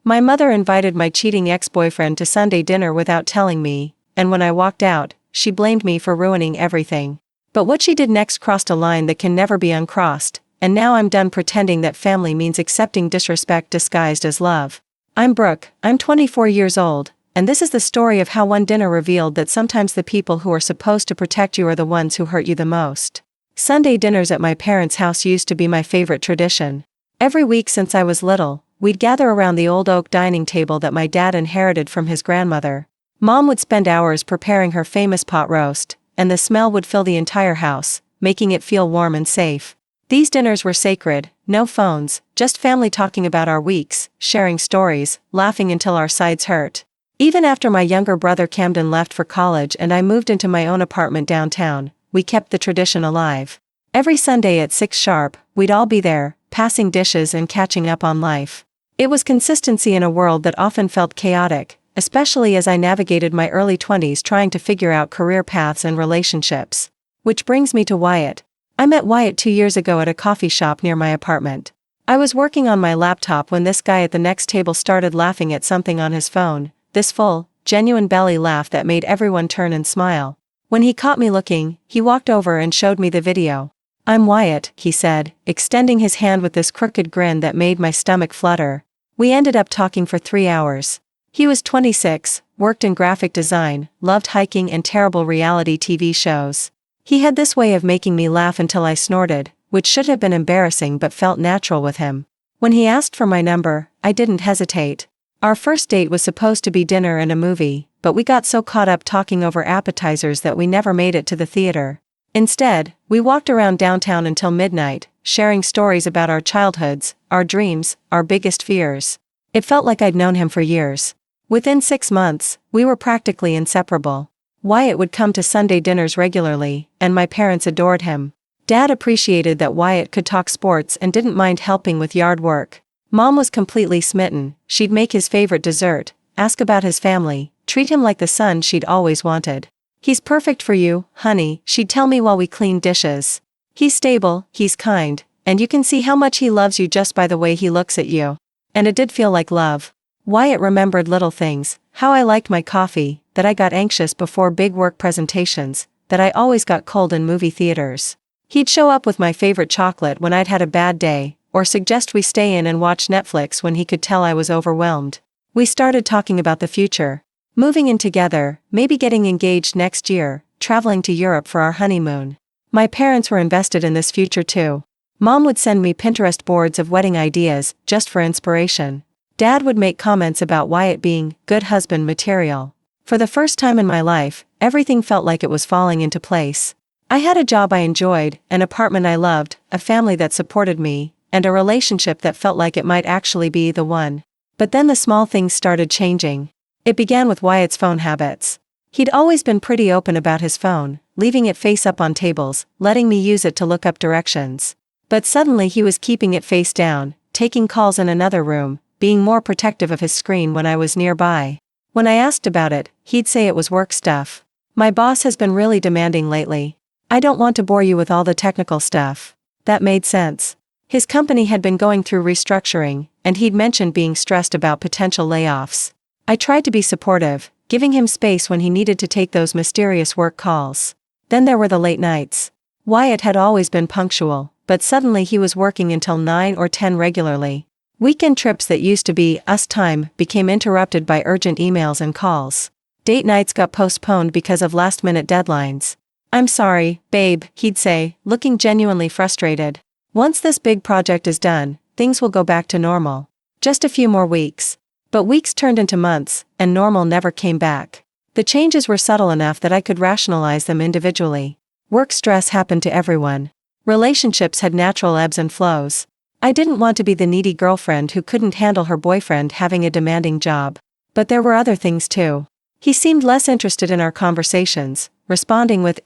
My mother invited my cheating ex-boyfriend to Sunday dinner without telling me, and when I walked out, she blamed me for ruining everything. But what she did next crossed a line that can never be uncrossed, and now I'm done pretending that family means accepting disrespect disguised as love. I'm Brooke, I'm 24 years old, and this is the story of how one dinner revealed that sometimes the people who are supposed to protect you are the ones who hurt you the most. Sunday dinners at my parents' house used to be my favorite tradition. Every week since I was little, we'd gather around the old oak dining table that my dad inherited from his grandmother. Mom would spend hours preparing her famous pot roast, and the smell would fill the entire house, making it feel warm and safe. These dinners were sacred, no phones, just family talking about our weeks, sharing stories, laughing until our sides hurt. Even after my younger brother Camden left for college and I moved into my own apartment downtown, we kept the tradition alive. Every Sunday at 6 sharp, we'd all be there, passing dishes and catching up on life. It was consistency in a world that often felt chaotic, especially as I navigated my early 20s trying to figure out career paths and relationships. Which brings me to Wyatt. I met Wyatt 2 years ago at a coffee shop near my apartment. I was working on my laptop when this guy at the next table started laughing at something on his phone, this full, genuine belly laugh that made everyone turn and smile. When he caught me looking, he walked over and showed me the video. "I'm Wyatt," he said, extending his hand with this crooked grin that made my stomach flutter. We ended up talking for 3 hours. He was 26, worked in graphic design, loved hiking and terrible reality TV shows. He had this way of making me laugh until I snorted, which should have been embarrassing but felt natural with him. When he asked for my number, I didn't hesitate. Our first date was supposed to be dinner and a movie, but we got so caught up talking over appetizers that we never made it to the theater. Instead, we walked around downtown until midnight, sharing stories about our childhoods, our dreams, our biggest fears. It felt like I'd known him for years. Within 6 months, we were practically inseparable. Wyatt would come to Sunday dinners regularly, and my parents adored him. Dad appreciated that Wyatt could talk sports and didn't mind helping with yard work. Mom was completely smitten. She'd make his favorite dessert, ask about his family, treat him like the son she'd always wanted. "He's perfect for you, honey," she'd tell me while we cleaned dishes. "He's stable, he's kind, and you can see how much he loves you just by the way he looks at you." And it did feel like love. Wyatt remembered little things, how I liked my coffee, that I got anxious before big work presentations, that I always got cold in movie theaters. He'd show up with my favorite chocolate when I'd had a bad day, or suggest we stay in and watch Netflix when he could tell I was overwhelmed. We started talking about the future. Moving in together, maybe getting engaged next year, traveling to Europe for our honeymoon. My parents were invested in this future too. Mom would send me Pinterest boards of wedding ideas, just for inspiration. Dad would make comments about Wyatt being good husband material. For the first time in my life, everything felt like it was falling into place. I had a job I enjoyed, an apartment I loved, a family that supported me, and a relationship that felt like it might actually be the one. But then the small things started changing. It began with Wyatt's phone habits. He'd always been pretty open about his phone, leaving it face up on tables, letting me use it to look up directions. But suddenly he was keeping it face down, taking calls in another room, being more protective of his screen when I was nearby. When I asked about it, he'd say it was work stuff. "My boss has been really demanding lately. I don't want to bore you with all the technical stuff." That made sense. His company had been going through restructuring, and he'd mentioned being stressed about potential layoffs. I tried to be supportive, giving him space when he needed to take those mysterious work calls. Then there were the late nights. Wyatt had always been punctual, but suddenly he was working until 9 or 10 regularly. Weekend trips that used to be us time became interrupted by urgent emails and calls. Date nights got postponed because of last-minute deadlines. "I'm sorry, babe," he'd say, looking genuinely frustrated. "Once this big project is done, things will go back to normal. Just a few more weeks." But weeks turned into months, and normal never came back. The changes were subtle enough that I could rationalize them individually. Work stress happened to everyone. Relationships had natural ebbs and flows. I didn't want to be the needy girlfriend who couldn't handle her boyfriend having a demanding job. But there were other things too. He seemed less interested in our conversations, responding with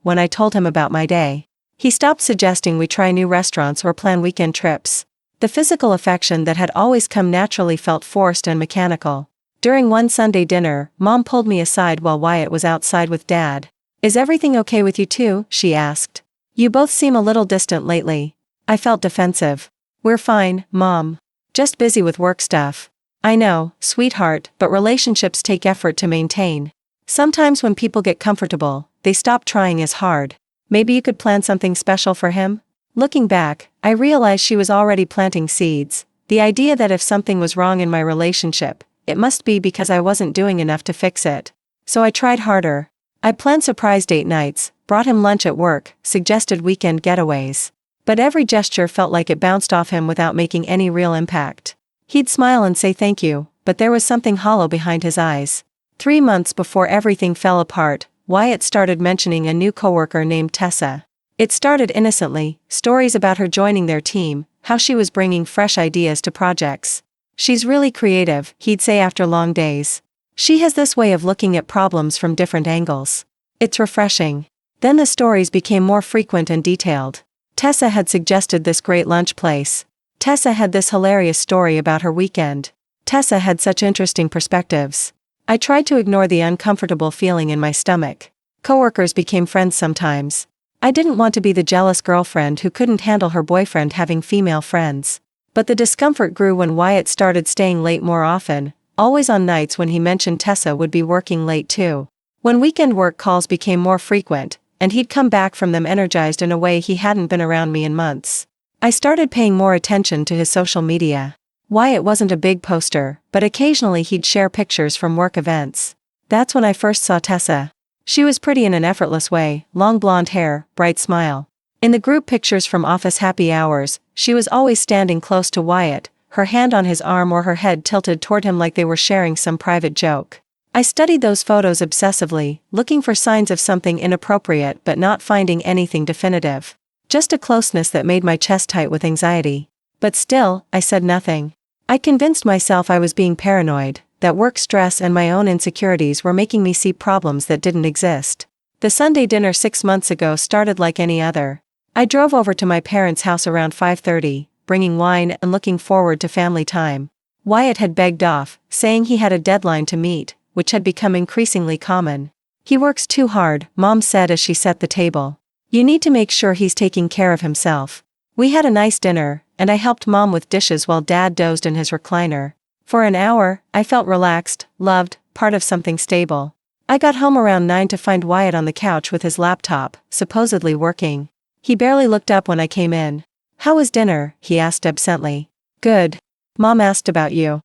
when I told him about my day. He stopped suggesting we try new restaurants or plan weekend trips. The physical affection that had always come naturally felt forced and mechanical. During one Sunday dinner, Mom pulled me aside while Wyatt was outside with Dad. "Is everything okay with you too?" she asked. "You both seem a little distant lately." I felt defensive. "We're fine, Mom. Just busy with work stuff." I know, sweetheart, but relationships take effort to maintain. Sometimes when people get comfortable, they stop trying as hard. Maybe you could plan something special for him? Looking back, I realized she was already planting seeds. The idea that if something was wrong in my relationship, it must be because I wasn't doing enough to fix it. So I tried harder. I planned surprise date nights, brought him lunch at work, suggested weekend getaways. But every gesture felt like it bounced off him without making any real impact. He'd smile and say thank you, but there was something hollow behind his eyes. 3 months before everything fell apart, Wyatt started mentioning a new coworker named Tessa. It started innocently, stories about her joining their team, how she was bringing fresh ideas to projects. She's really creative, he'd say after long days. She has this way of looking at problems from different angles. It's refreshing. Then the stories became more frequent and detailed. Tessa had suggested this great lunch place. Tessa had this hilarious story about her weekend. Tessa had such interesting perspectives. I tried to ignore the uncomfortable feeling in my stomach. Coworkers became friends sometimes. I didn't want to be the jealous girlfriend who couldn't handle her boyfriend having female friends. But the discomfort grew when Wyatt started staying late more often, always on nights when he mentioned Tessa would be working late too. When weekend work calls became more frequent, and he'd come back from them energized in a way he hadn't been around me in months. I started paying more attention to his social media. Wyatt wasn't a big poster, but occasionally he'd share pictures from work events. That's when I first saw Tessa. She was pretty in an effortless way, long blonde hair, bright smile. In the group pictures from office happy hours, she was always standing close to Wyatt, her hand on his arm or her head tilted toward him like they were sharing some private joke. I studied those photos obsessively, looking for signs of something inappropriate but not finding anything definitive. Just a closeness that made my chest tight with anxiety. But still, I said nothing. I convinced myself I was being paranoid, that work stress and my own insecurities were making me see problems that didn't exist. The Sunday dinner 6 months ago started like any other. I drove over to my parents' house around 5:30, bringing wine and looking forward to family time. Wyatt had begged off, saying he had a deadline to meet, which had become increasingly common. He works too hard, Mom said as she set the table. You need to make sure he's taking care of himself. We had a nice dinner, and I helped Mom with dishes while Dad dozed in his recliner. For an hour, I felt relaxed, loved, part of something stable. I got home around 9 to find Wyatt on the couch with his laptop, supposedly working. He barely looked up when I came in. How was dinner? He asked absently. Good. Mom asked about you.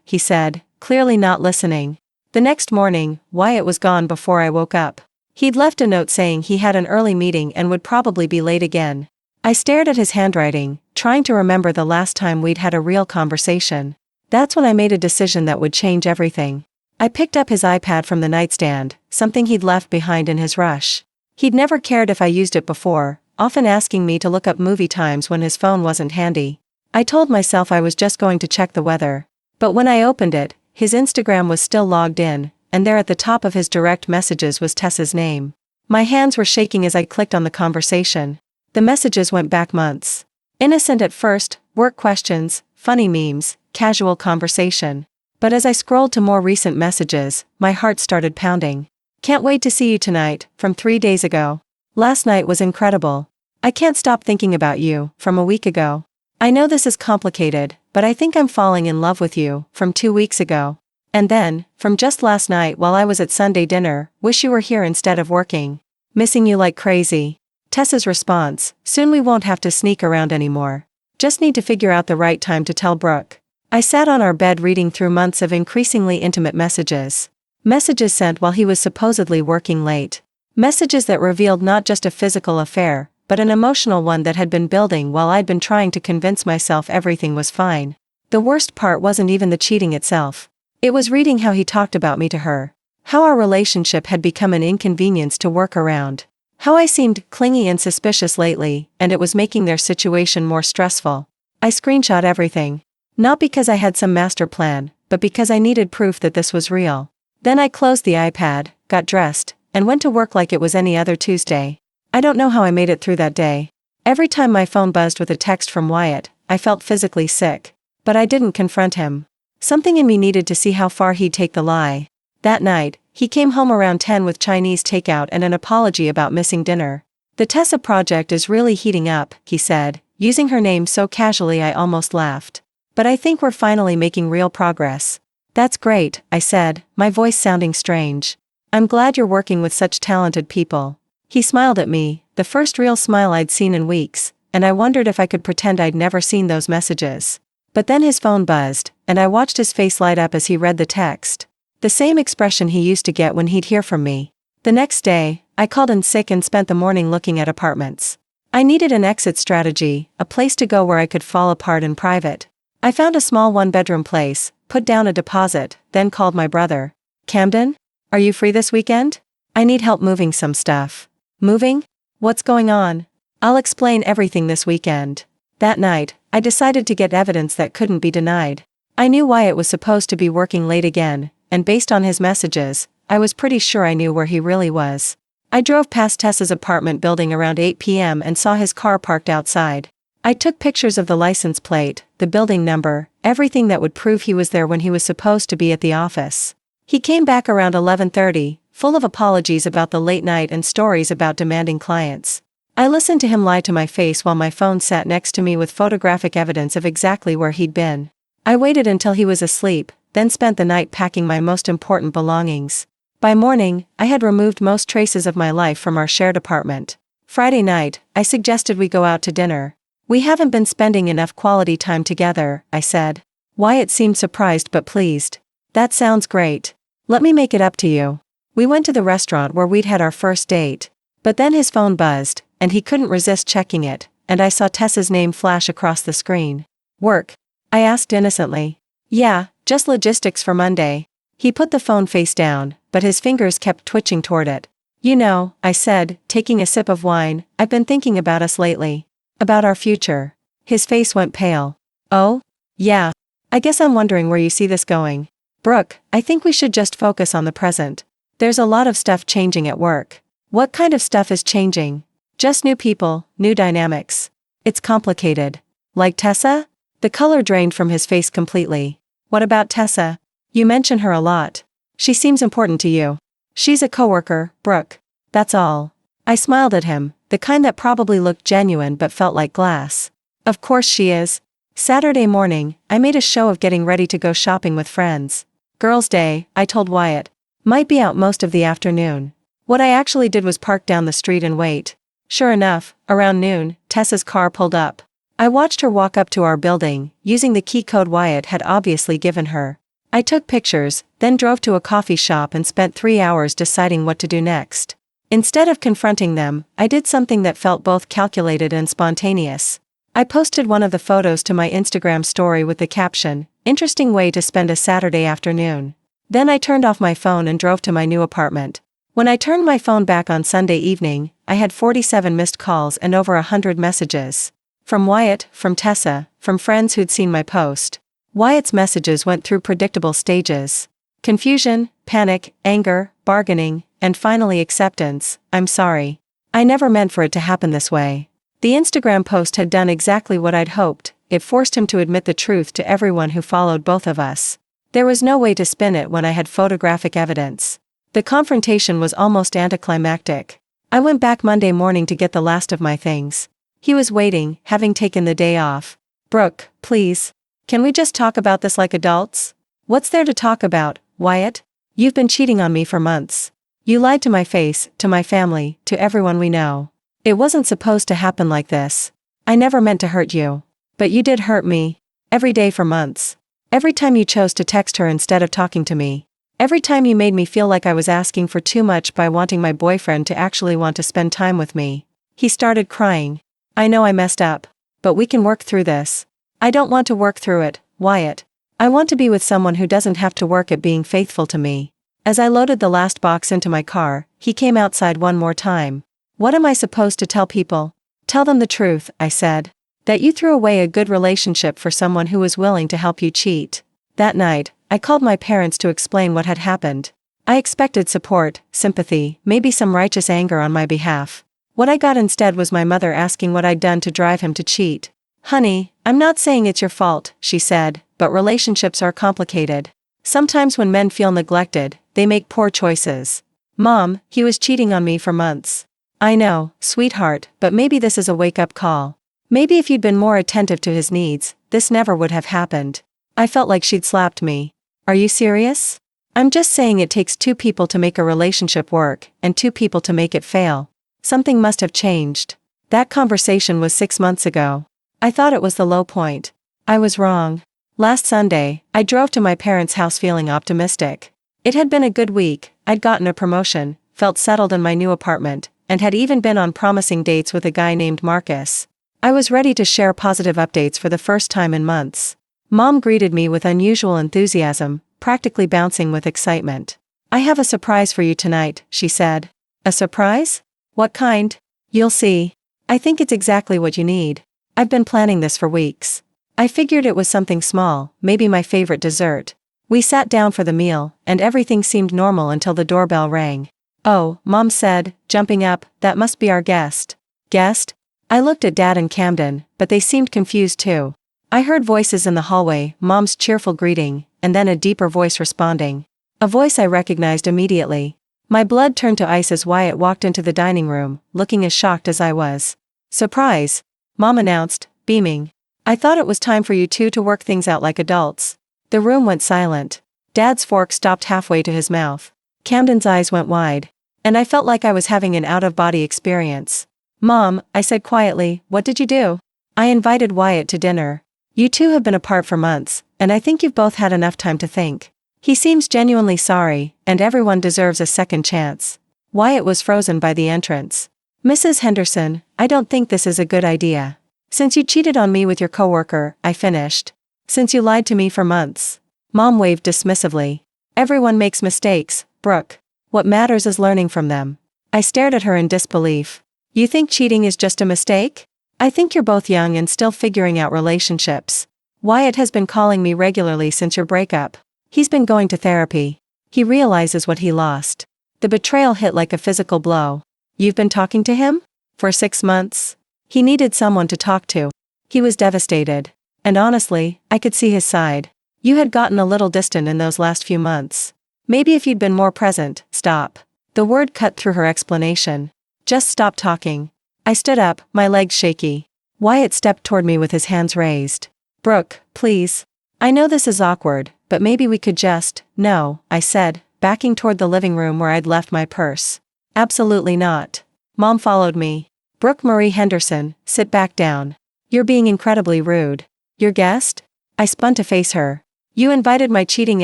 He said, clearly not listening. The next morning, Wyatt was gone before I woke up. He'd left a note saying he had an early meeting and would probably be late again. I stared at his handwriting, trying to remember the last time we'd had a real conversation. That's when I made a decision that would change everything. I picked up his iPad from the nightstand, something he'd left behind in his rush. He'd never cared if I used it before, often asking me to look up movie times when his phone wasn't handy. I told myself I was just going to check the weather. But when I opened it, his Instagram was still logged in, and there at the top of his direct messages was Tessa's name. My hands were shaking as I clicked on the conversation. The messages went back months. Innocent at first, work questions, funny memes, casual conversation. But as I scrolled to more recent messages, my heart started pounding. Can't wait to see you tonight, from 3 days ago. Last night was incredible. I can't stop thinking about you, from a week ago. I know this is complicated, but I think I'm falling in love with you, from 2 weeks ago. And then, from just last night while I was at Sunday dinner, wish you were here instead of working. Missing you like crazy. Tessa's response, soon we won't have to sneak around anymore. Just need to figure out the right time to tell Brooke. I sat on our bed reading through months of increasingly intimate messages. Messages sent while he was supposedly working late. Messages that revealed not just a physical affair, but an emotional one that had been building while I'd been trying to convince myself everything was fine. The worst part wasn't even the cheating itself. It was reading how he talked about me to her. How our relationship had become an inconvenience to work around. How I seemed clingy and suspicious lately, and it was making their situation more stressful. I screenshot everything. Not because I had some master plan, but because I needed proof that this was real. Then I closed the iPad, got dressed, and went to work like it was any other Tuesday. I don't know how I made it through that day. Every time my phone buzzed with a text from Wyatt, I felt physically sick. But I didn't confront him. Something in me needed to see how far he'd take the lie. That night, he came home around 10 with Chinese takeout and an apology about missing dinner. The Tessa project is really heating up, he said, using her name so casually I almost laughed. But I think we're finally making real progress. That's great, I said, my voice sounding strange. I'm glad you're working with such talented people. He smiled at me, the first real smile I'd seen in weeks, and I wondered if I could pretend I'd never seen those messages. But then his phone buzzed, and I watched his face light up as he read the text. The same expression he used to get when he'd hear from me. The next day, I called in sick and spent the morning looking at apartments. I needed an exit strategy, a place to go where I could fall apart in private. I found a small one-bedroom place, put down a deposit, then called my brother. Camden? Are you free this weekend? I need help moving some stuff. Moving? What's going on? I'll explain everything this weekend. That night, I decided to get evidence that couldn't be denied. I knew Wyatt was supposed to be working late again, and based on his messages, I was pretty sure I knew where he really was. I drove past Tessa's apartment building around 8 p.m. and saw his car parked outside. I took pictures of the license plate, the building number, everything that would prove he was there when he was supposed to be at the office. He came back around 11:30, full of apologies about the late night and stories about demanding clients. I listened to him lie to my face while my phone sat next to me with photographic evidence of exactly where he'd been. I waited until he was asleep, then spent the night packing my most important belongings. By morning, I had removed most traces of my life from our shared apartment. Friday night, I suggested we go out to dinner. We haven't been spending enough quality time together, I said. Wyatt seemed surprised but pleased. That sounds great. Let me make it up to you. We went to the restaurant where we'd had our first date. But then his phone buzzed, and he couldn't resist checking it, and I saw Tessa's name flash across the screen. Work? I asked innocently. Yeah, just logistics for Monday. He put the phone face down, but his fingers kept twitching toward it. You know, I said, taking a sip of wine, I've been thinking about us lately. About our future. His face went pale. Oh? Yeah. I guess I'm wondering where you see this going. Brooke, I think we should just focus on the present. There's a lot of stuff changing at work. What kind of stuff is changing? Just new people, new dynamics. It's complicated. Like Tessa? The color drained from his face completely. What about Tessa? You mention her a lot. She seems important to you. She's a coworker, Brooke. That's all. I smiled at him, the kind that probably looked genuine but felt like glass. Of course she is. Saturday morning, I made a show of getting ready to go shopping with friends. Girls' day, I told Wyatt. Might be out most of the afternoon. What I actually did was park down the street and wait. Sure enough, around noon, Tessa's car pulled up. I watched her walk up to our building, using the key code Wyatt had obviously given her. I took pictures, then drove to a coffee shop and spent 3 hours deciding what to do next. Instead of confronting them, I did something that felt both calculated and spontaneous. I posted one of the photos to my Instagram story with the caption, "Interesting way to spend a Saturday afternoon." Then I turned off my phone and drove to my new apartment. When I turned my phone back on Sunday evening, I had 47 missed calls and over 100 messages. From Wyatt, from Tessa, from friends who'd seen my post. Wyatt's messages went through predictable stages. Confusion, panic, anger, bargaining, and finally acceptance. I'm sorry. I never meant for it to happen this way. The Instagram post had done exactly what I'd hoped. It forced him to admit the truth to everyone who followed both of us. There was no way to spin it when I had photographic evidence. The confrontation was almost anticlimactic. I went back Monday morning to get the last of my things. He was waiting, having taken the day off. Brooke, please. Can we just talk about this like adults? What's there to talk about, Wyatt? You've been cheating on me for months. You lied to my face, to my family, to everyone we know. It wasn't supposed to happen like this. I never meant to hurt you. But you did hurt me. Every day for months. Every time you chose to text her instead of talking to me. Every time you made me feel like I was asking for too much by wanting my boyfriend to actually want to spend time with me. He started crying. I know I messed up. But we can work through this. I don't want to work through it, Wyatt. I want to be with someone who doesn't have to work at being faithful to me. As I loaded the last box into my car, he came outside one more time. What am I supposed to tell people? Tell them the truth, I said. That you threw away a good relationship for someone who was willing to help you cheat. That night, I called my parents to explain what had happened. I expected support, sympathy, maybe some righteous anger on my behalf. What I got instead was my mother asking what I'd done to drive him to cheat. Honey, I'm not saying it's your fault, she said, but relationships are complicated. Sometimes when men feel neglected, they make poor choices. Mom, he was cheating on me for months. I know, sweetheart, but maybe this is a wake-up call. Maybe if you'd been more attentive to his needs, this never would have happened. I felt like she'd slapped me. Are you serious? I'm just saying it takes two people to make a relationship work, and two people to make it fail. Something must have changed. That conversation was 6 months ago. I thought it was the low point. I was wrong. Last Sunday, I drove to my parents' house feeling optimistic. It had been a good week, I'd gotten a promotion, felt settled in my new apartment, and had even been on promising dates with a guy named Marcus. I was ready to share positive updates for the first time in months. Mom greeted me with unusual enthusiasm, practically bouncing with excitement. I have a surprise for you tonight, she said. A surprise? What kind? You'll see. I think it's exactly what you need. I've been planning this for weeks. I figured it was something small, maybe my favorite dessert. We sat down for the meal, and everything seemed normal until the doorbell rang. Oh, Mom said, jumping up, that must be our guest. Guest? I looked at Dad and Camden, but they seemed confused too. I heard voices in the hallway, Mom's cheerful greeting, and then a deeper voice responding. A voice I recognized immediately. My blood turned to ice as Wyatt walked into the dining room, looking as shocked as I was. Surprise! Mom announced, beaming. I thought it was time for you two to work things out like adults. The room went silent. Dad's fork stopped halfway to his mouth. Camden's eyes went wide. And I felt like I was having an out-of-body experience. Mom, I said quietly, what did you do? I invited Wyatt to dinner. You two have been apart for months, and I think you've both had enough time to think. He seems genuinely sorry, and everyone deserves a second chance. Wyatt was frozen by the entrance. Mrs. Henderson, I don't think this is a good idea. Since you cheated on me with your coworker, I finished. Since you lied to me for months. Mom waved dismissively. Everyone makes mistakes, Brooke. What matters is learning from them. I stared at her in disbelief. You think cheating is just a mistake? I think you're both young and still figuring out relationships. Wyatt has been calling me regularly since your breakup. He's been going to therapy. He realizes what he lost. The betrayal hit like a physical blow. You've been talking to him? For 6 months? He needed someone to talk to. He was devastated. And honestly, I could see his side. You had gotten a little distant in those last few months. Maybe if you'd been more present. Stop. The word cut through her explanation. Just stop talking. I stood up, my legs shaky. Wyatt stepped toward me with his hands raised. Brooke, please. I know this is awkward, but maybe we could just. No, I said, backing toward the living room where I'd left my purse. Absolutely not. Mom followed me. Brooke Marie Henderson, sit back down. You're being incredibly rude. Your guest? I spun to face her. You invited my cheating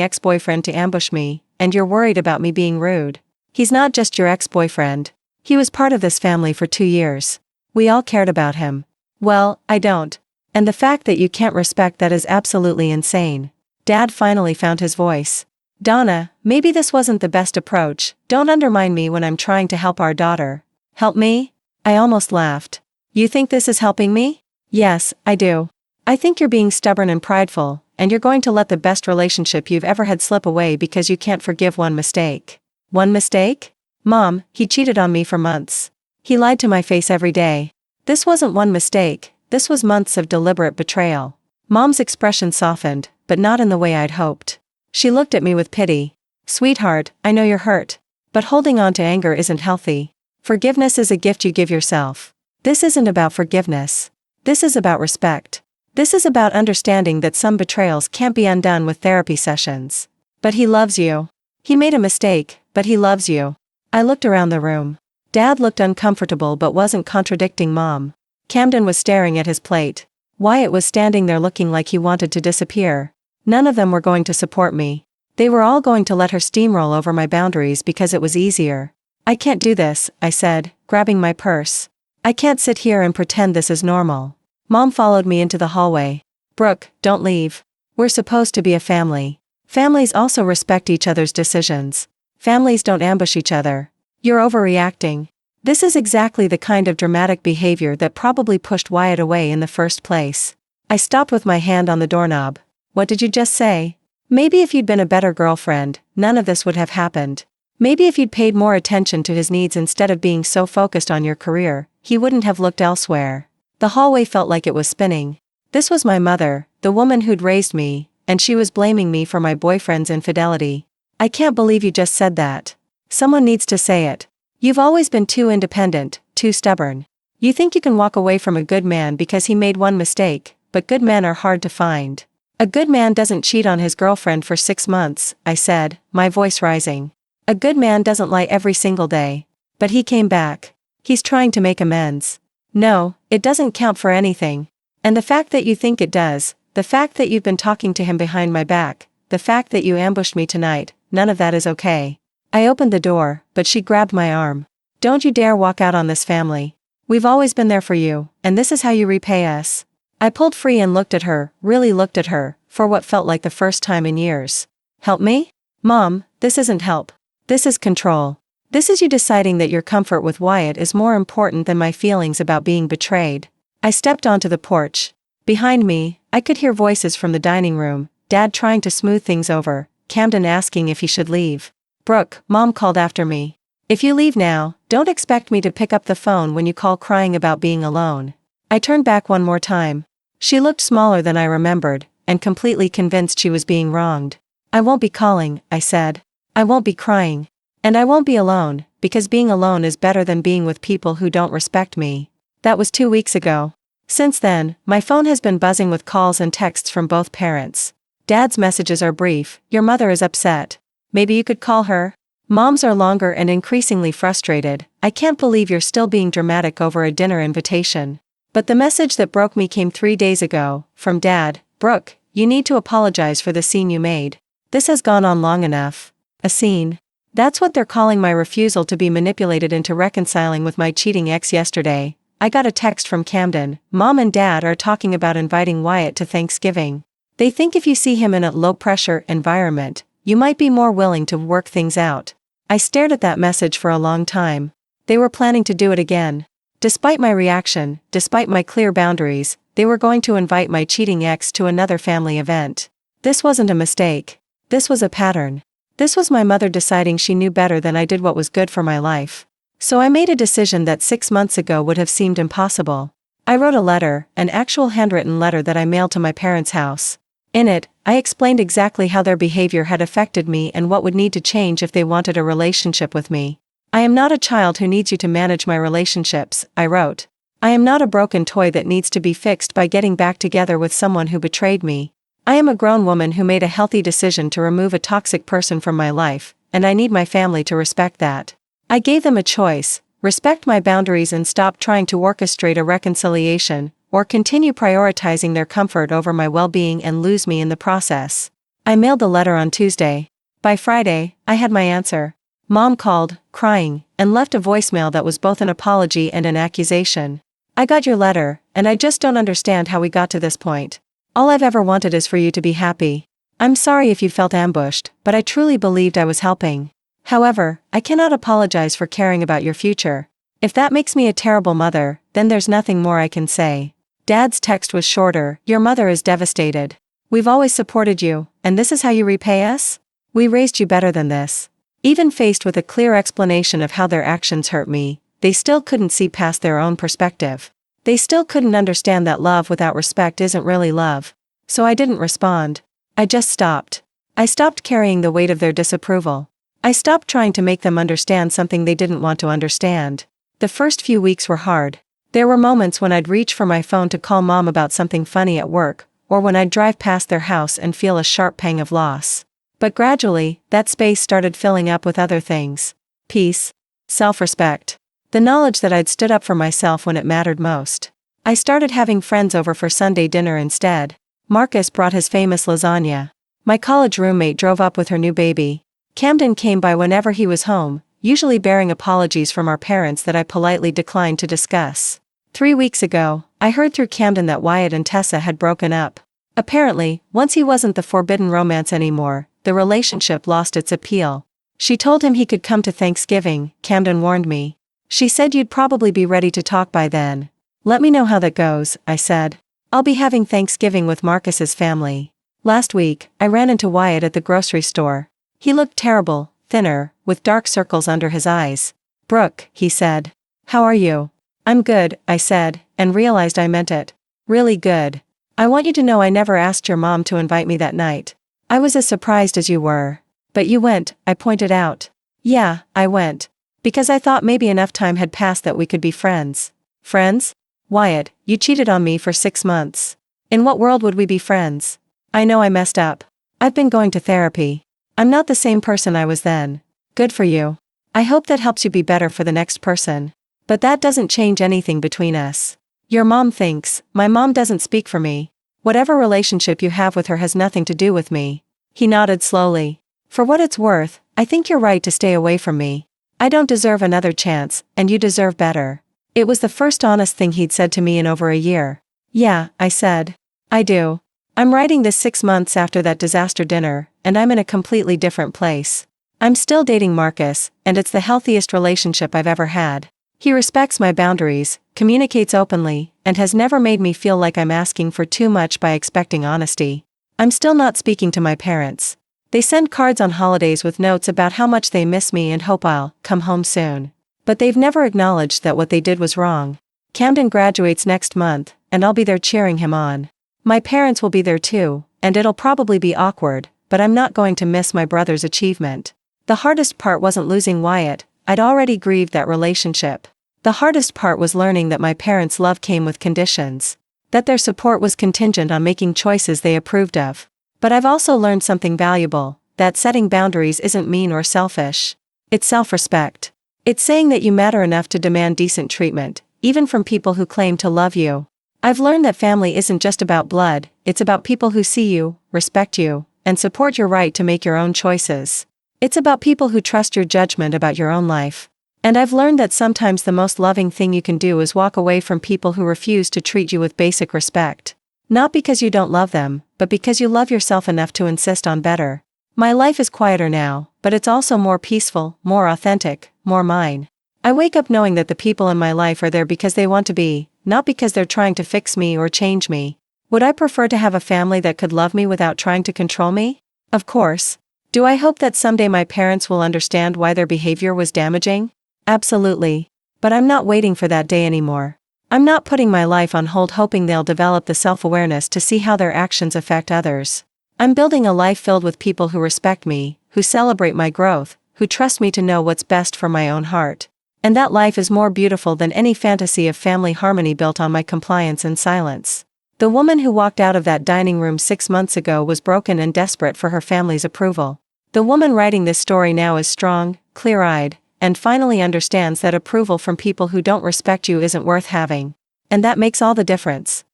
ex-boyfriend to ambush me, and you're worried about me being rude. He's not just your ex-boyfriend. He was part of this family for 2 years. We all cared about him. Well, I don't. And the fact that you can't respect that is absolutely insane. Dad finally found his voice. Donna, maybe this wasn't the best approach. Don't undermine me when I'm trying to help our daughter. Help me? I almost laughed. You think this is helping me? Yes, I do. I think you're being stubborn and prideful, and you're going to let the best relationship you've ever had slip away because you can't forgive one mistake. One mistake? Mom, he cheated on me for months. He lied to my face every day. This wasn't one mistake, this was months of deliberate betrayal. Mom's expression softened, but not in the way I'd hoped. She looked at me with pity. Sweetheart, I know you're hurt. But holding on to anger isn't healthy. Forgiveness is a gift you give yourself. This isn't about forgiveness. This is about respect. This is about understanding that some betrayals can't be undone with therapy sessions. But he loves you. He made a mistake, but he loves you. I looked around the room. Dad looked uncomfortable but wasn't contradicting Mom. Camden was staring at his plate. Wyatt was standing there looking like he wanted to disappear. None of them were going to support me. They were all going to let her steamroll over my boundaries because it was easier. I can't do this, I said, grabbing my purse. I can't sit here and pretend this is normal. Mom followed me into the hallway. Brooke, don't leave. We're supposed to be a family. Families also respect each other's decisions. Families don't ambush each other. You're overreacting. This is exactly the kind of dramatic behavior that probably pushed Wyatt away in the first place. I stopped with my hand on the doorknob. What did you just say? Maybe if you'd been a better girlfriend, none of this would have happened. Maybe if you'd paid more attention to his needs instead of being so focused on your career, he wouldn't have looked elsewhere. The hallway felt like it was spinning. This was my mother, the woman who'd raised me, and she was blaming me for my boyfriend's infidelity. I can't believe you just said that. Someone needs to say it. You've always been too independent, too stubborn. You think you can walk away from a good man because he made one mistake, but good men are hard to find. A good man doesn't cheat on his girlfriend for 6 months, I said, my voice rising. A good man doesn't lie every single day. But he came back. He's trying to make amends. No, it doesn't count for anything. And the fact that you think it does, the fact that you've been talking to him behind my back, the fact that you ambushed me tonight, none of that is okay. I opened the door, but she grabbed my arm. Don't you dare walk out on this family. We've always been there for you, and this is how you repay us. I pulled free and looked at her, really looked at her, for what felt like the first time in years. Help me? Mom, this isn't help. This is control. This is you deciding that your comfort with Wyatt is more important than my feelings about being betrayed. I stepped onto the porch. Behind me, I could hear voices from the dining room, Dad trying to smooth things over, Camden asking if he should leave. Brooke, Mom called after me. If you leave now, don't expect me to pick up the phone when you call crying about being alone. I turned back one more time. She looked smaller than I remembered, and completely convinced she was being wronged. I won't be calling, I said. I won't be crying. And I won't be alone, because being alone is better than being with people who don't respect me. That was 2 weeks ago. Since then, my phone has been buzzing with calls and texts from both parents. Dad's messages are brief, your mother is upset. Maybe you could call her? Moms are longer and increasingly frustrated, I can't believe you're still being dramatic over a dinner invitation. But the message that broke me came 3 days ago, from Dad. Brooke, you need to apologize for the scene you made. This has gone on long enough. A scene? That's what they're calling my refusal to be manipulated into reconciling with my cheating ex yesterday. I got a text from Camden. Mom and Dad are talking about inviting Wyatt to Thanksgiving. They think if you see him in a low-pressure environment, you might be more willing to work things out. I stared at that message for a long time. They were planning to do it again. Despite my reaction, despite my clear boundaries, they were going to invite my cheating ex to another family event. This wasn't a mistake. This was a pattern. This was my mother deciding she knew better than I did what was good for my life. So I made a decision that 6 months ago would have seemed impossible. I wrote a letter, an actual handwritten letter that I mailed to my parents' house. In it, I explained exactly how their behavior had affected me and what would need to change if they wanted a relationship with me. I am not a child who needs you to manage my relationships, I wrote. I am not a broken toy that needs to be fixed by getting back together with someone who betrayed me. I am a grown woman who made a healthy decision to remove a toxic person from my life, and I need my family to respect that. I gave them a choice: respect my boundaries and stop trying to orchestrate a reconciliation, or continue prioritizing their comfort over my well-being and lose me in the process. I mailed the letter on Tuesday. By Friday, I had my answer. Mom called, crying, and left a voicemail that was both an apology and an accusation. I got your letter, and I just don't understand how we got to this point. All I've ever wanted is for you to be happy. I'm sorry if you felt ambushed, but I truly believed I was helping. However, I cannot apologize for caring about your future. If that makes me a terrible mother, then there's nothing more I can say. Dad's text was shorter. Your mother is devastated. We've always supported you, and this is how you repay us? We raised you better than this. Even faced with a clear explanation of how their actions hurt me, they still couldn't see past their own perspective. They still couldn't understand that love without respect isn't really love. So I didn't respond. I just stopped. I stopped carrying the weight of their disapproval. I stopped trying to make them understand something they didn't want to understand. The first few weeks were hard. There were moments when I'd reach for my phone to call Mom about something funny at work, or when I'd drive past their house and feel a sharp pang of loss. But gradually, that space started filling up with other things. Peace. Self-respect. The knowledge that I'd stood up for myself when it mattered most. I started having friends over for Sunday dinner instead. Marcus brought his famous lasagna. My college roommate drove up with her new baby. Camden came by whenever he was home, usually bearing apologies from our parents that I politely declined to discuss. 3 weeks ago, I heard through Camden that Wyatt and Tessa had broken up. Apparently, once he wasn't the forbidden romance anymore, the relationship lost its appeal. She told him he could come to Thanksgiving, Camden warned me. She said you'd probably be ready to talk by then. Let me know how that goes, I said. I'll be having Thanksgiving with Marcus's family. Last week, I ran into Wyatt at the grocery store. He looked terrible, thinner, with dark circles under his eyes. Brooke, he said. How are you? I'm good, I said, and realized I meant it. Really good. I want you to know I never asked your mom to invite me that night. I was as surprised as you were. But you went, I pointed out. Yeah, I went. Because I thought maybe enough time had passed that we could be friends. Friends? Wyatt, you cheated on me for 6 months. In what world would we be friends? I know I messed up. I've been going to therapy. I'm not the same person I was then. Good for you. I hope that helps you be better for the next person. But that doesn't change anything between us. Your mom thinks, my mom doesn't speak for me. Whatever relationship you have with her has nothing to do with me. He nodded slowly. For what it's worth, I think you're right to stay away from me. I don't deserve another chance, and you deserve better. It was the first honest thing he'd said to me in over a year. Yeah, I said. I do. I'm writing this 6 months after that disaster dinner, and I'm in a completely different place. I'm still dating Marcus, and it's the healthiest relationship I've ever had. He respects my boundaries, communicates openly, and has never made me feel like I'm asking for too much by expecting honesty. I'm still not speaking to my parents. They send cards on holidays with notes about how much they miss me and hope I'll come home soon. But they've never acknowledged that what they did was wrong. Camden graduates next month, and I'll be there cheering him on. My parents will be there too, and it'll probably be awkward, but I'm not going to miss my brother's achievement. The hardest part wasn't losing Wyatt. I'd already grieved that relationship. The hardest part was learning that my parents' love came with conditions. That their support was contingent on making choices they approved of. But I've also learned something valuable, that setting boundaries isn't mean or selfish. It's self-respect. It's saying that you matter enough to demand decent treatment, even from people who claim to love you. I've learned that family isn't just about blood, it's about people who see you, respect you, and support your right to make your own choices. It's about people who trust your judgment about your own life. And I've learned that sometimes the most loving thing you can do is walk away from people who refuse to treat you with basic respect. Not because you don't love them, but because you love yourself enough to insist on better. My life is quieter now, but it's also more peaceful, more authentic, more mine. I wake up knowing that the people in my life are there because they want to be, not because they're trying to fix me or change me. Would I prefer to have a family that could love me without trying to control me? Of course. Do I hope that someday my parents will understand why their behavior was damaging? Absolutely. But I'm not waiting for that day anymore. I'm not putting my life on hold hoping they'll develop the self-awareness to see how their actions affect others. I'm building a life filled with people who respect me, who celebrate my growth, who trust me to know what's best for my own heart. And that life is more beautiful than any fantasy of family harmony built on my compliance and silence. The woman who walked out of that dining room 6 months ago was broken and desperate for her family's approval. The woman writing this story now is strong, clear-eyed, and finally understands that approval from people who don't respect you isn't worth having. And that makes all the difference.